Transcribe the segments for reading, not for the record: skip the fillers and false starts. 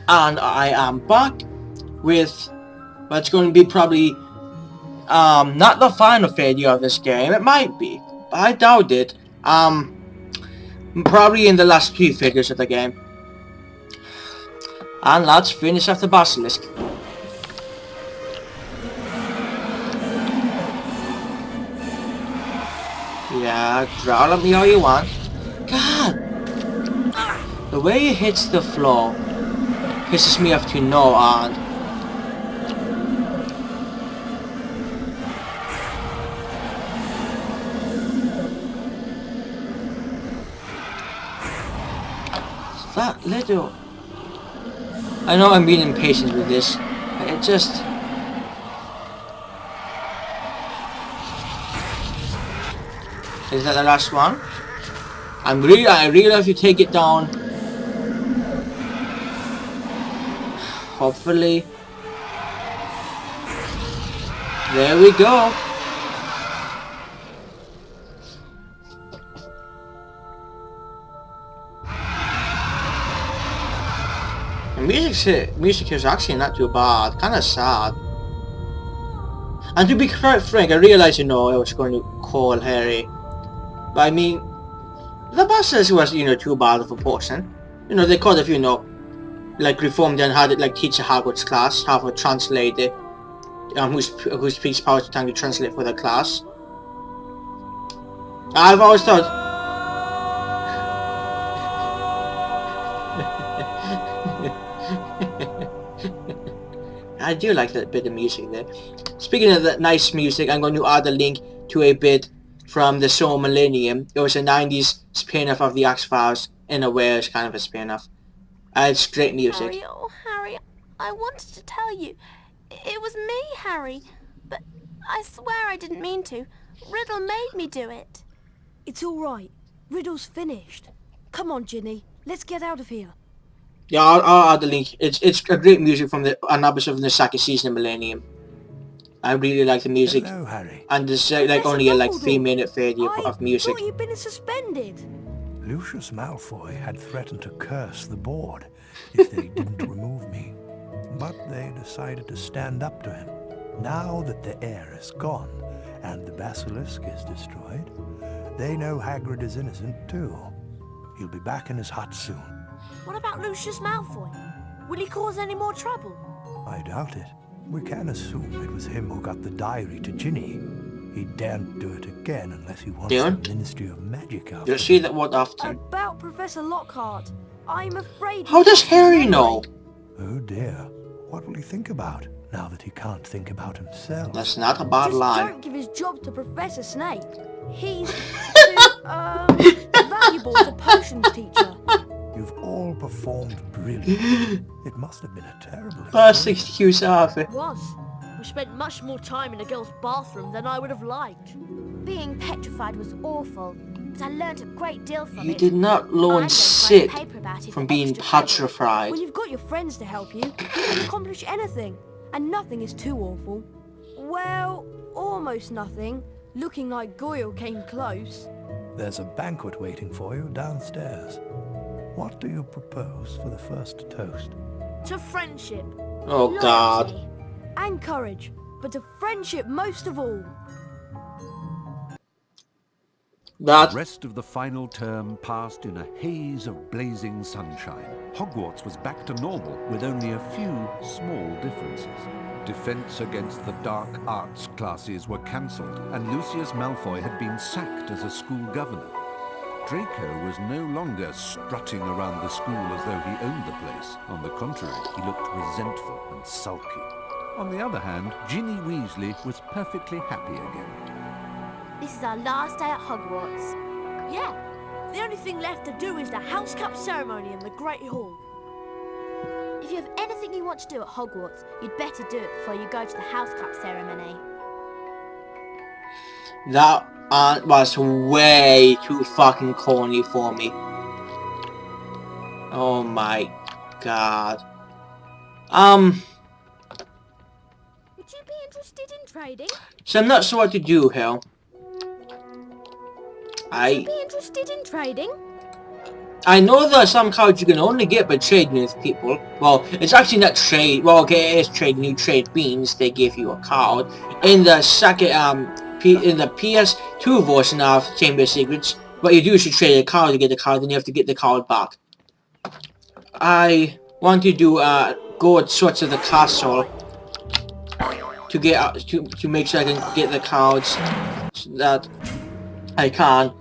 And I am back with what's going to be probably not the final failure of this game. It might be, but I doubt it. Probably in the last few figures of the game. And let's finish off the basilisk. Yeah, growl at me all you want. God! The way he hits the floor pisses me off to no end. That little... I know I'm being impatient with this, but it just... Is that the last one? I really have to take it down. Hopefully. There we go. The music is actually not too bad. Kind of sad. And to be quite frank, I realized, I was going to call Harry. But I mean, the basilisk was, too bad of a person. They could have, like reformed and had it like teach a Hogwarts class, have a translator, who speaks Powers tongue to translate for the class. I've always thought. I do like that bit of music there. Speaking of that nice music, I'm going to add a link to a bit from the Soul Millennium. It was a 90s spin-off of the X-Files. In a way, it's kind of a spin-off. It's great music. Harry, oh Harry, I wanted to tell you. It was me, Harry. But I swear I didn't mean to. Riddle made me do it. It's all right. Riddle's finished. Come on, Ginny. Let's get out of here. Yeah, I'll add the link. It's a great music from an episode of the second season of Millennium. I really like the music. Hello, Harry. And there's like only a 3-minute failure of music. I thought you'd been suspended. Lucius Malfoy had threatened to curse the board if they didn't remove me. But they decided to stand up to him. Now that the heir is gone and the basilisk is destroyed, they know Hagrid is innocent too. He'll be back in his hut soon. What about Lucius Malfoy? Will he cause any more trouble? I doubt it. We can assume it was him who got the diary to Ginny. He daren't do it again unless he wants the Ministry of Magic after. You'll see that word often. About Professor Lockhart, I'm afraid... How does Harry know? Oh dear. What will he think about now that he can't think about himself? That's not a bad line. Don't give his job to Professor Snape. He's too, valuable as a potions teacher. You've all performed brilliantly. It must have been a terrible First excuse Arthur. It was. We spent much more time in a girl's bathroom than I would have liked. Being petrified was awful, but I learned a great deal from it. You did not learn sick from being petrified. When you've got your friends to help you, you can accomplish anything. And nothing is too awful. Well, almost nothing. Looking like Goyle came close. There's a banquet waiting for you downstairs. What do you propose for the first toast? To friendship. Oh loyalty, God. And courage. But to friendship most of all. That... The rest of the final term passed in a haze of blazing sunshine. Hogwarts was back to normal with only a few small differences. Defense against the dark arts classes were cancelled, and Lucius Malfoy had been sacked as a school governor. Draco was no longer strutting around the school as though he owned the place. On the contrary, he looked resentful and sulky. On the other hand, Ginny Weasley was perfectly happy again. This is our last day at Hogwarts. Yeah, the only thing left to do is the House Cup ceremony in the Great Hall. If you have anything you want to do at Hogwarts, you'd better do it before you go to the House Cup ceremony. That was way too fucking corny for me. Oh my God. Would you be interested in trading? So I'm not sure what to do here. Would you be interested in trading? I know there are some cards you can only get by trading with people. Well, it's actually not trade. Well, okay, it is trading. You trade beans. They give you a card. In the second, in the PS2 version of Chamber of Secrets, what you do is you trade a card to get the card, and you have to get the card back. I want to do go sorts of the castle to get to make sure I can get the cards so that I can.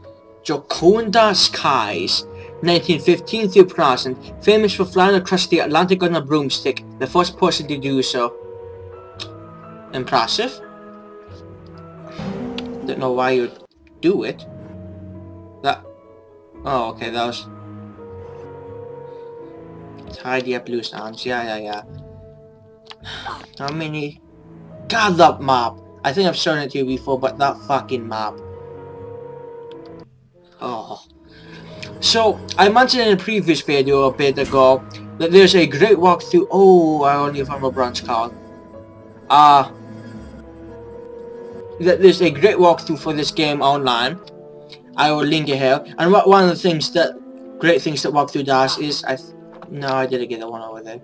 Joconda Skies, 1915 through present, famous for flying across the Atlantic on a broomstick, the first person to do so. Impressive. Don't know why you'd do it. That... Oh, okay, that was... Tidy up loose ends, yeah. How many... God, that map! I think I've shown it to you before, but that fucking map. Oh. So, I mentioned in a previous video a bit ago that there's a great walkthrough. Oh, I only found a branch card. That there's a great walkthrough for this game online. I will link it here. And one of the things that great things that walkthrough does is no, I didn't get that one over there.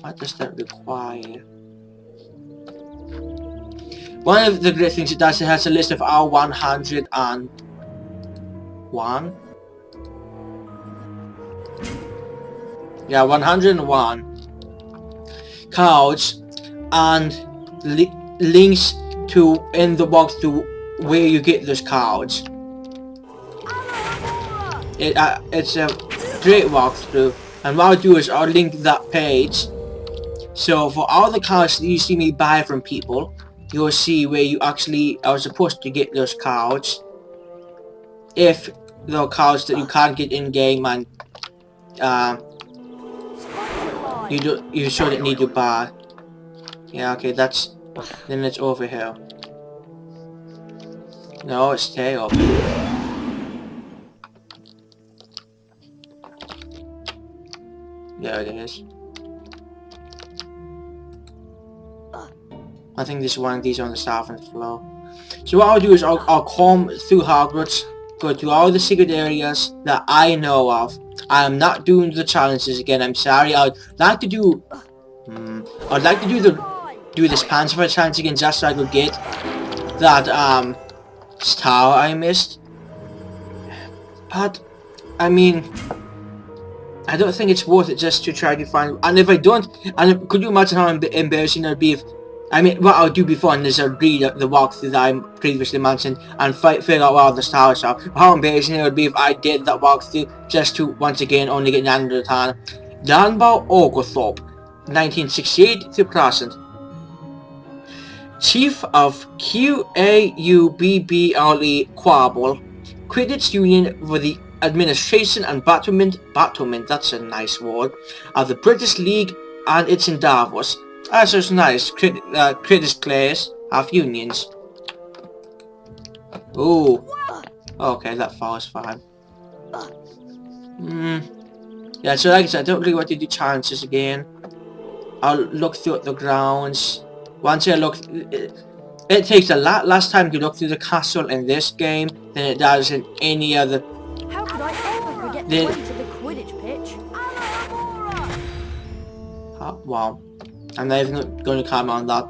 What does that require? One of the great things it does, it has a list of our 101. Yeah, 101 cards and links to in the walkthrough where you get those cards. It's a great walkthrough, and what I'll do is I'll link that page. So for all the cards that you see me buy from people, you'll see where you actually are supposed to get those cards. If there are cards that you can't get in game and you shouldn't need to buy. Yeah, okay, then it's over here. No, it's stay up. There it is. I think there's one of these on the southern floor. So what I'll do is I'll comb through Hogwarts, go to all the secret areas that I know of. I am not doing the challenges again, I'm sorry. I'd like to do do this Pansper challenge again just so I could get that star I missed. But I mean, I don't think it's worth it just to try to find. And if I don't, and could you imagine how embarrassing it would be if, I mean, what I'll do before is I'll read the walkthrough that I previously mentioned and figure out where all the stars are. How embarrassing it would be if I did that walkthrough just to once again only get 9 out of 10. Danbal Oglethorpe, 1968 to present. Chief of QAUBBLE Quabble, Quidditch Union for the Administration and Battlement, that's a nice word, of the British League and its endeavours. That's just nice. Quidditch players have unions. Ooh. Okay, that falls fine. Yeah, so like I said, I don't really want to do challenges again. I'll look through the grounds. Once I look, it takes a lot less time to look through the castle in this game than it does in any other. How could I ever forget the way to the Quidditch pitch? Wow. I'm not even going to comment on that.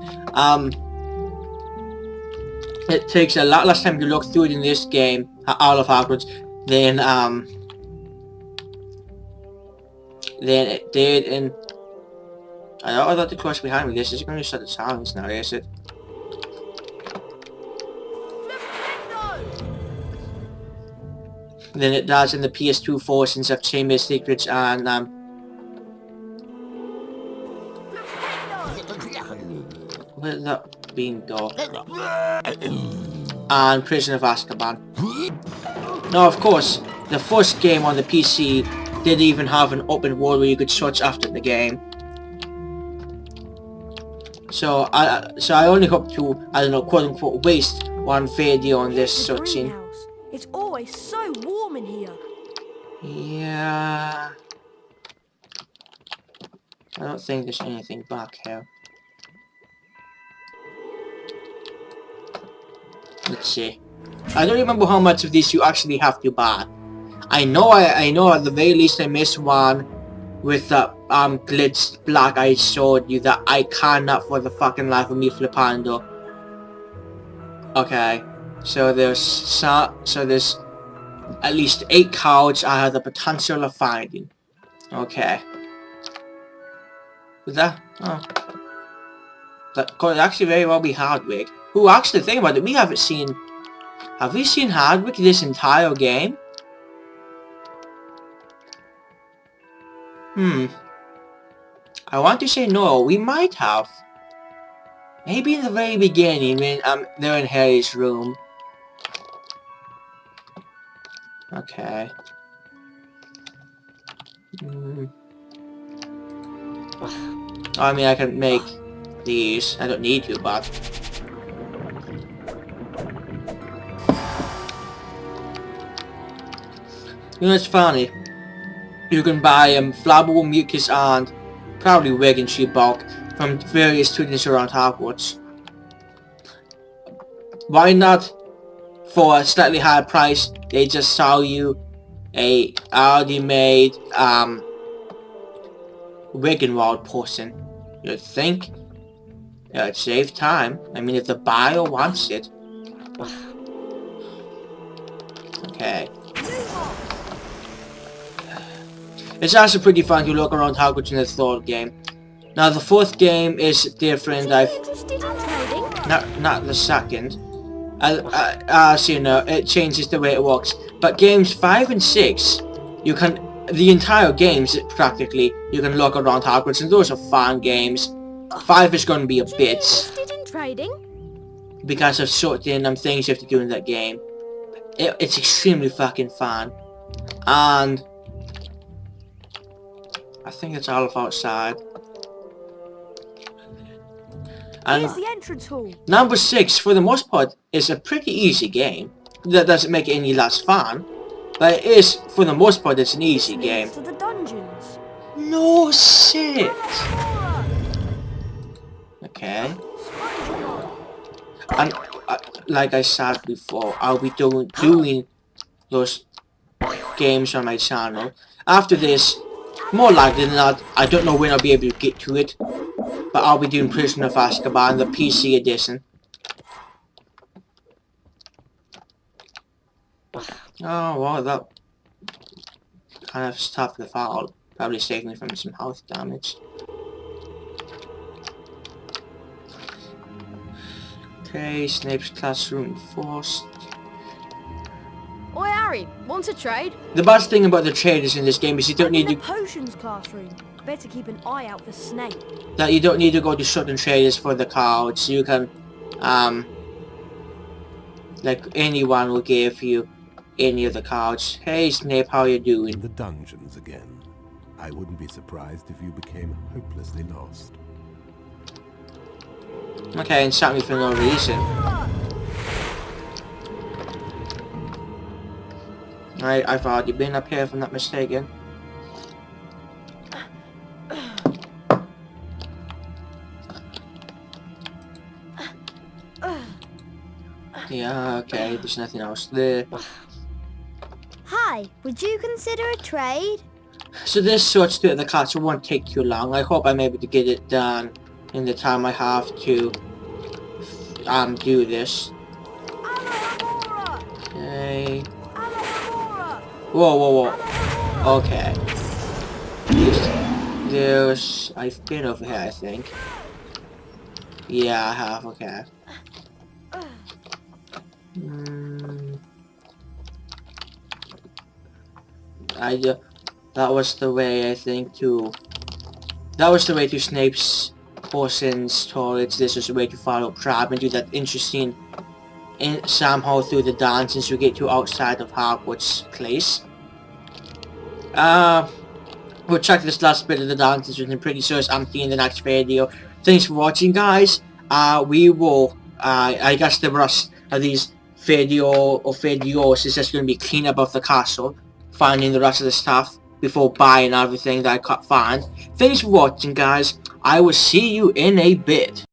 It takes a lot less time to look through it in this game, all of Hogwarts, than it did in... I thought the course behind me. This is going to start the challenge now, is it? Than it does in the PS2 versions of Chamber of Secrets and where's that bingo? And Prisoner of Azkaban. Now, of course, the first game on the PC didn't even have an open world where you could search after the game. So I only hope to, I don't know, quote unquote, waste one video on this searching. It's always so warm in here. Yeah. I don't think there's anything back here. Let's see. I don't remember how much of these you actually have to buy. I know at the very least I missed one with the glitched black I showed you that I cannot for the fucking life of me flippando. Okay, so there's at least 8 cards I have the potential of finding. Okay. Is that? Oh. That could actually very well be Hardwick. Who, actually, think about it, we haven't seen... Have we seen Hardwick this entire game? I want to say no, we might have. Maybe in the very beginning when they're in Harry's room. Okay. I mean, I can make these. I don't need to, but... You know, it's funny. You can buy flammable mucus and probably wig and sheep bulk from various students around Hogwarts. Why not, for a slightly higher price, they just sell you a already made Wiggenwald person? You'd think it'd save time. I mean, if the buyer wants it. Okay. It's also pretty fun to look around Hogwarts in the 3rd game. Now the 4th game is different. Not the 2nd. As you know, it changes the way it works. But games 5 and 6, you can, the entire games practically, you can look around Hogwarts, and those are fun games. 5 is going to be a bit, because of certain things you have to do in that game. It's extremely fucking fun. And I think it's all of outside. And Here's the entrance hall. number 6, for the most part, is a pretty easy game. That doesn't make it any less fun, but it is, for the most part, it's an easy game. To the dungeons. No shit. Okay. And like I said before, I'll be doing those games on my channel. After this, more likely than not, I don't know when I'll be able to get to it, but I'll be doing Prisoner of Azkaban, the PC edition. Oh, well, that kind of stopped the foul. Probably saved me from some health damage. Okay, Snape's classroom first. Oi, Harry, want to trade? The best thing about the traders in this game is you don't need the to... potions classroom. Better keep an eye out for Snape. That you don't need to go to certain traders for the cards. You can, like anyone will give you any of the cards. Hey Snape, how you doing? The dungeons again. I wouldn't be surprised if you became hopelessly lost. Okay, and shot me for no reason. I've already been up here if I'm not mistaken. Yeah, okay, there's nothing else there. Hi, would you consider a trade? So this sorts through the castle won't take too long. I hope I'm able to get it done in the time I have to do this. Okay. Whoa, whoa, whoa. Okay. There's... I've been over here, I think. Yeah, I have, okay. That was the way, I think, to... That was the way to Snape's person's toilets. This was the way to follow Crabbe and do that interesting somehow through the dungeons you get to outside of Hogwarts Place. We'll check this last bit of the dungeons and I'm pretty sure it's empty in the next video. Thanks for watching, guys. We will, I guess the rest of these videos is just going to be clean up of the castle, finding the rest of the stuff before buying everything that I can't find. Thanks for watching, guys. I will see you in a bit.